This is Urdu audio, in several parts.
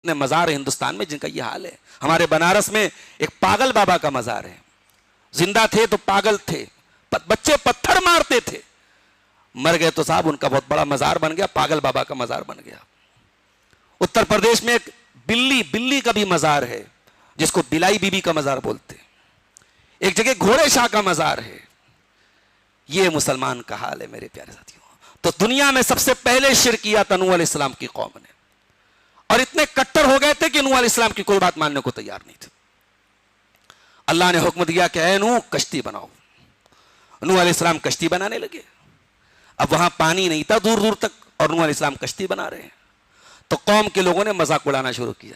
مزار ہے ہندوستان میں جن کا یہ حال ہے. ہمارے بنارس میں ایک پاگل بابا کا مزار ہے. زندہ تھے تو پاگل تھے, بچے پتھر مارتے تھے, مر گئے تو صاحب ان کا بہت بڑا مزار بن گیا, پاگل بابا کا مزار بن گیا. اتر پردیش میں ایک بلی کا بھی مزار ہے جس کو بلائی بی بی کا مزار بولتے. ایک جگہ گھوڑے شاہ کا مزار ہے. یہ مسلمان کا حال ہے میرے پیارے ساتھیوں. تو دنیا میں سب سے پہلے شرک کیا تھا نوح علیہ السلام کی قوم نے, اور اتنے کٹر ہو گئے تھے کہ نوح علیہ السلام کی کوئی بات ماننے کو تیار نہیں تھے. اللہ نے حکم دیا کہ اے نوح کشتی بناؤ. نوح علیہ السلام کشتی بنانے لگے. اب وہاں پانی نہیں تھا دور دور تک, اور نوح علیہ السلام کشتی بنا رہے ہیں. تو قوم کے لوگوں نے مذاق اڑانا شروع کیا.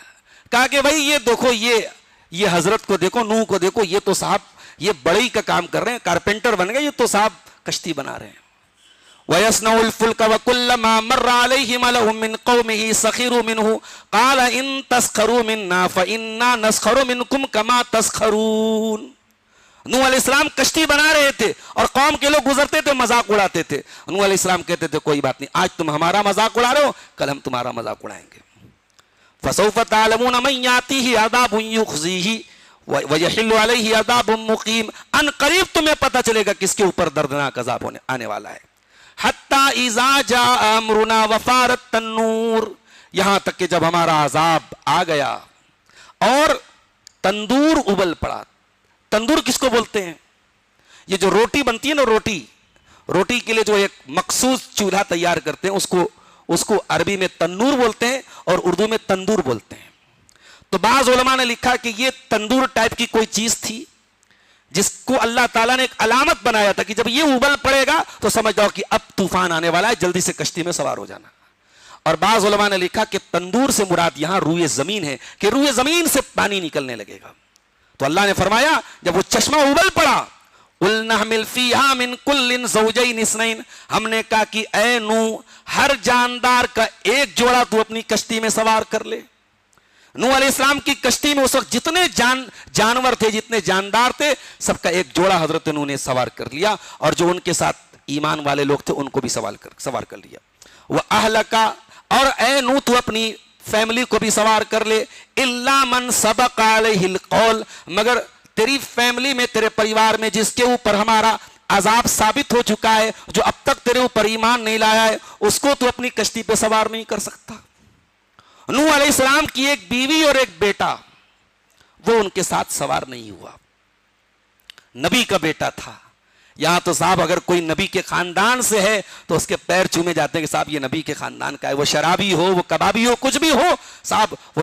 کہا کہ بھائی یہ دیکھو, یہ حضرت کو دیکھو, نوح کو دیکھو, یہ تو صاحب یہ بڑئی کا کام کر رہے ہیں, کارپینٹر بن گئے, یہ تو صاحب کشتی بنا رہے ہیں. وَيَصْنَعُ الْفُلْكَ وَكُلَّمَا مَرَّ عَلَيْهِ مَلَأٌ مِّن قَوْمِهِ سَخِرُوا مِنْهُ قَالَ إِن تَسْخَرُوا مِنَّا فَإِنَّا نَسْخَرُ مِنْكُمْ كَمَا تَسْخَرُونَ. نوح علیہ السلام کشتی بنا رہے تھے اور قوم کے لوگ گزرتے تھے مذاق اڑاتے تھے. نوح علیہ السلام کہتے تھے کوئی بات نہیں, آج تم ہمارا مذاق اڑا رہے ہو, کل ہم تمہارا مذاق اڑائیں گے. فَسَوْفَ تَعْلَمُونَ مَن يَأْتِيهِ عَذَابٌ يُخْزِيهِ وَيَحِلُّ عَلَيْهِ عَذَابٌ مُقِيمٌ. ان قریب تمہیں پتہ چلے گا کس کے اوپر دردناک عذاب آنے والا ہے. حَتَّى إِذَا جَاءَ أَمْرُنَا وَفَارَتِ التَّنُّورُ, یہاں تک کہ جب ہمارا عذاب آ گیا اور تندور ابل پڑا. تندور کس کو بولتے ہیں؟ یہ جو روٹی بنتی ہے نا, روٹی کے لیے جو ایک مخصوص چولہا تیار کرتے ہیں اس کو عربی میں تنور بولتے ہیں اور اردو میں تندور بولتے ہیں. تو بعض علماء نے لکھا کہ یہ تندور ٹائپ کی کوئی چیز تھی جس کو اللہ تعالیٰ نے ایک علامت بنایا تھا کہ جب یہ ابل پڑے گا تو سمجھ جاؤ کہ اب طوفان آنے والا ہے, جلدی سے کشتی میں سوار ہو جانا. اور بعض علماء نے لکھا کہ تندور سے مراد یہاں روئے زمین ہے, کہ روئے زمین سے پانی نکلنے لگے گا. تو اللہ نے فرمایا جب وہ چشمہ ابل پڑا, قُلْنَا احْمِلْ فِيهَا مِن كُلٍّ زَوْجَيْنِ اثْنَيْنِ, ہم نے کہا کہ اے نوح ہر جاندار کا ایک جوڑا تو اپنی کشتی میں سوار کر لے. نوح علیہ السلام کی کشتی میں اس وقت جتنے جانور تھے, جتنے جاندار تھے, سب کا ایک جوڑا حضرت نوح نے سوار کر لیا, اور جو ان کے ساتھ ایمان والے لوگ تھے ان کو بھی سوار کر لیا. وَأَهْلَكَ, اور اے نوح تو اپنی فیملی کو بھی سوار کر لے. إِلَّا مَنْ سَبَقَ عَلَيْهِ الْقَوْلُ, مگر تیری فیملی میں, تیرے پریوار میں جس کے اوپر ہمارا عذاب ثابت ہو چکا ہے, جو اب تک تیرے اوپر ایمان نہیں لایا ہے, اس کو تو اپنی کشتی پہ سوار نہیں کر سکتا. نوح علیہ السلام کی ایک بیوی اور ایک بیٹا, وہ ان کے ساتھ سوار نہیں ہوا. نبی کا بیٹا تھا. یہاں تو صاحب اگر کوئی نبی کے خاندان سے ہے تو اس کے پیر چومے جاتے ہیں کہ صاحب یہ نبی کے خاندان کا ہے. وہ شرابی ہو, وہ کبابی ہو, کچھ بھی ہو, صاحب